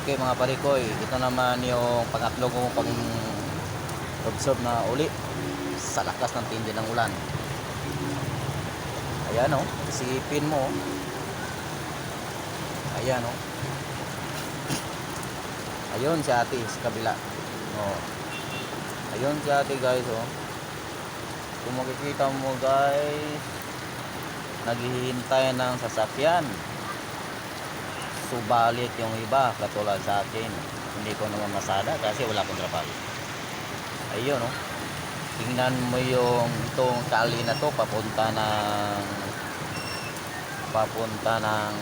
Okay mga parikoy, ito naman yung pangatlo kong observe na uli sa lakas ng tindi ng ulan. Ayan o, isipin mo. Ayan o. Ayun si ate sa kabila. Ayun si ate guys o. Kung makikita mo guys, naghihintay ng sasakyan. Subalit yung iba katulad sa akin, hindi ko naman masada kasi wala akong trapal. Ayun oh. Tingnan mo yung itong kali na to papunta ng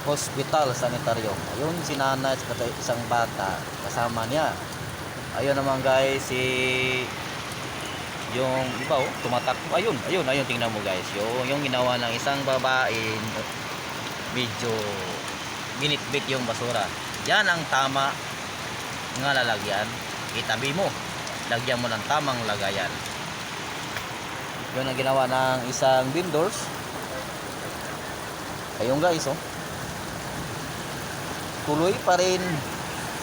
hospital sanitaryo. Ayun si nanay at isang bata kasama niya. Ayun naman guys si yung iba oh, tumatakbo. Ayun tingnan mo guys. Yung ginawa ng isang babae, medyo binitbit yung basura. Yan ang tama nga lalagyan. Itabi mo, lagyan mo ng tamang lagayan. Yun ang ginawa ng isang vendors. Ayun guys oh, tuloy pa rin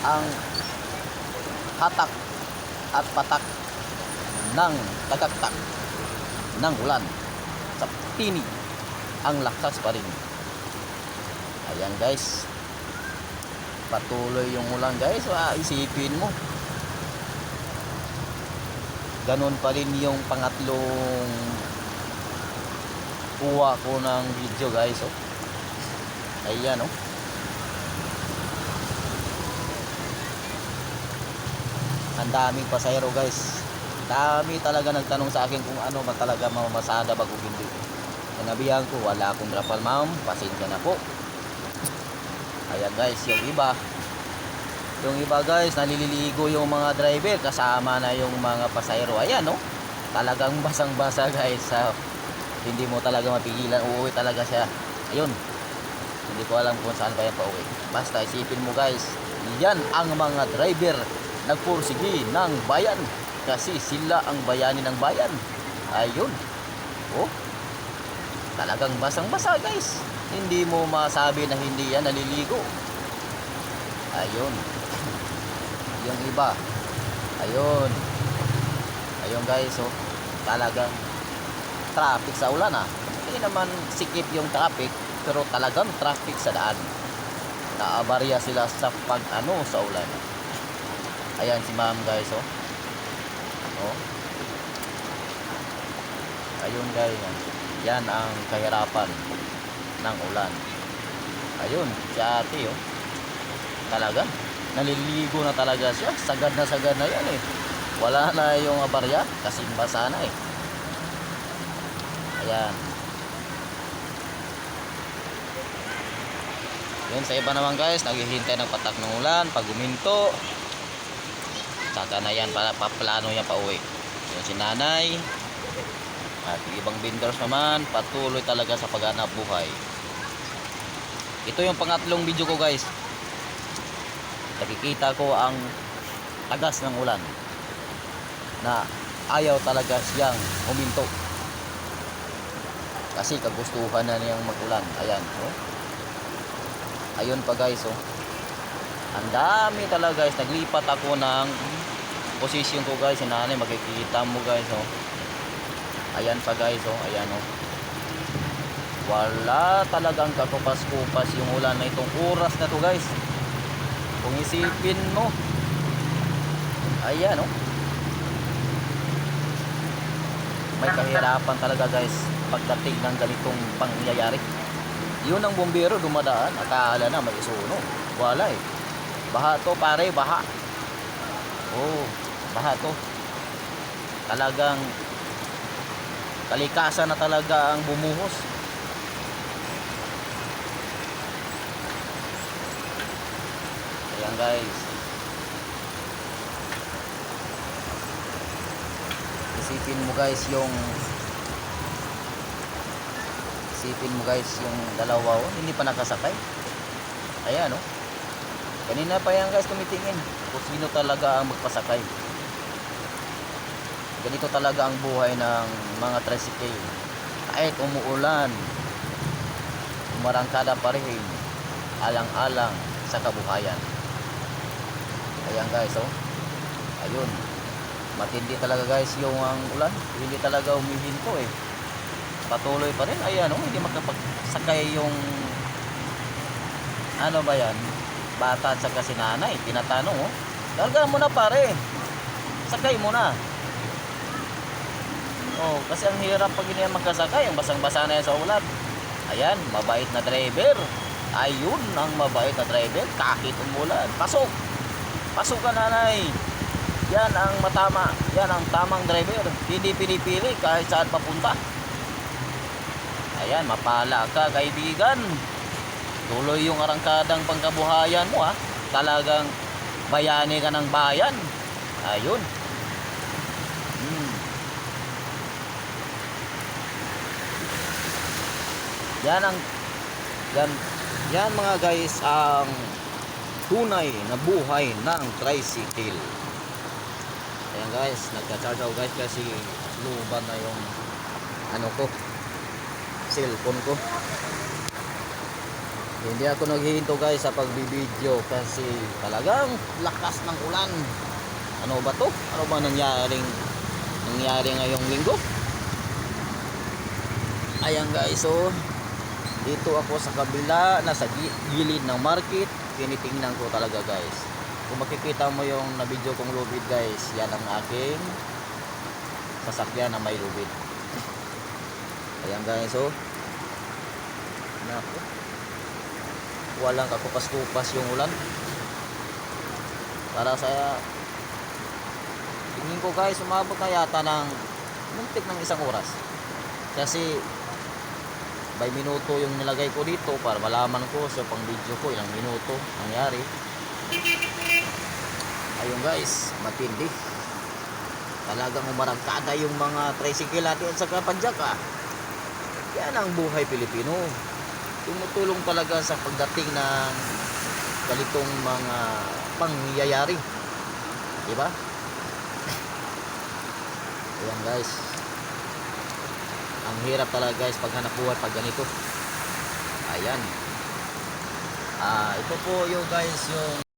ang hatak at patak ng tagaktak ng ulan sa tinig. Ang lakas pa rin. Ayan guys, patuloy yung ulan guys. Isipin mo, ganun pa rin yung pangatlong kuha ko ng video guys oh. Ayan oh. Ang daming pasahero guys. Dami talaga nagtanong sa akin kung ano ba talaga mamamasada bago hindi. Sinabihan ko wala akong trapal ma'am, pasensya na po. Ayan guys, yung iba guys, naliligo yung mga driver kasama na yung mga pasahero. Ayan no, talagang basang-basa guys. Hindi mo talaga mapigilan, uuwi talaga siya. Ayun, hindi ko alam kung saan kaya pa uwi. Basta isipin mo guys, yan ang mga driver nagpursige ng bayan kasi sila ang bayani ng bayan. Ayun oh, talagang basang-basa guys. Hindi mo masabi na hindi yan naliligo. Ayun. Yung iba. Ayun guys oh. Talagang traffic sa ulan ah. Hindi naman sikip yung traffic, pero talagang traffic sa daan. Naabarya sila sa sa ulan. Ayan si ma'am guys oh. Oh. Ayun guys. Yan ang kahirapan ng ulan. Ayun si ate oh, talaga naliligo na talaga siya. Sagad na yan eh. Wala na yung abarya kasi basa na eh. Ayan. Yun sa iba naman guys, naghihintay ng patak ng ulan. Pag guminto, saka na yan paplano yan pa uwi. Yun si nanay at ibang vendors naman patuloy talaga sa paghanap buhay. Ito yung pangatlong video ko guys. Nakikita ko ang tagas ng ulan na ayaw talaga siyang huminto kasi kagustuhan na niyang magulan. Ayan oh. Ayun pa guys oh. Ang dami talaga guys. Naglipat ako ng posisyon ko guys. Sinanay makikita mo guys oh. Ayan pa guys oh. Ayan oh. Wala talagang kakupas-kupas yung ulan na itong oras na to guys. Kung isipin mo, ayan oh, may kahirapan talaga guys pagdating ng ganitong pangyayari. Yun ang bumbero dumadaan, akala na may isuno. Wala eh. Baha to pare, baha. Oh, baha to. Talagang kalikasan na talaga ang bumuhos. Ayan guys, isipin mo guys yung dalawa oh, hindi pa nakasakay. Ayan oh. Kanina pa yan guys tumitingin kung sino talaga ang magpasakay. Ganito talaga ang buhay ng mga tricycle. Kahit umuulan, umarangkada pa rin, alang-alang sa kabuhayan. Ayan guys, oh. Ayun. Matindi talaga guys yung ang ulan. Hindi talaga humihinto eh. Patuloy pa rin. Ayan, oh, hindi makapagsakay yung ano ba yan? Bata at saka si nanay. Tinatanong, oh. Larga mo na pare. Sakay mo na. Oh, kasi ang hirap pag hindi yan magkasakay. Ang basang-basa na yan sa ulan. Ayan, mabait na driver. Ayun ang mabait na driver kahit umulan. Pasok. Pasok ka nanay. Yan ang matama. Yan ang tamang driver. Hindi pinipili kahit saan papunta. Ayan, mapala ka kaibigan. Tuloy yung arangkadang pangkabuhayan mo ha. Talagang bayani ka ng bayan. Ayun. Yan ang yan mga guys ang tunay na buhay ng tricycle. Ayan guys, nagka-charge ako guys kasi luban na yung ano ko, cellphone ko. Hindi ako naghihinto guys sa pagbibideo kasi talagang lakas ng ulan. Ano ba to? Ano ba nangyari ngayong linggo? Ayan guys, so dito ako sa kabila, nasa gilid ng market. Tinitingnan ko talaga guys. Kung makikita mo yung na-video kong lubid guys, yan ang aking sasakyan na may lubid. Ayan guys, so naku, walang kakupas-kupas yung ulan. Para sa tingin ko guys, umabot na yata ng muntik ng 1 oras. Kasi by minuto yung nilagay ko dito para malaman ko sa pang video ko ilang minuto nangyari. Ayun guys, matindi. Talagang umarangkada yung mga tricycle natin at saka padyaka. Yan ang buhay Pilipino. Tumutulong talaga sa pagdating ng ganitong mga pangyayari. Diba? Ayan guys. Ang hirap talaga guys paghanap buhay pag ganito. Ayan. Ito po yung guys yung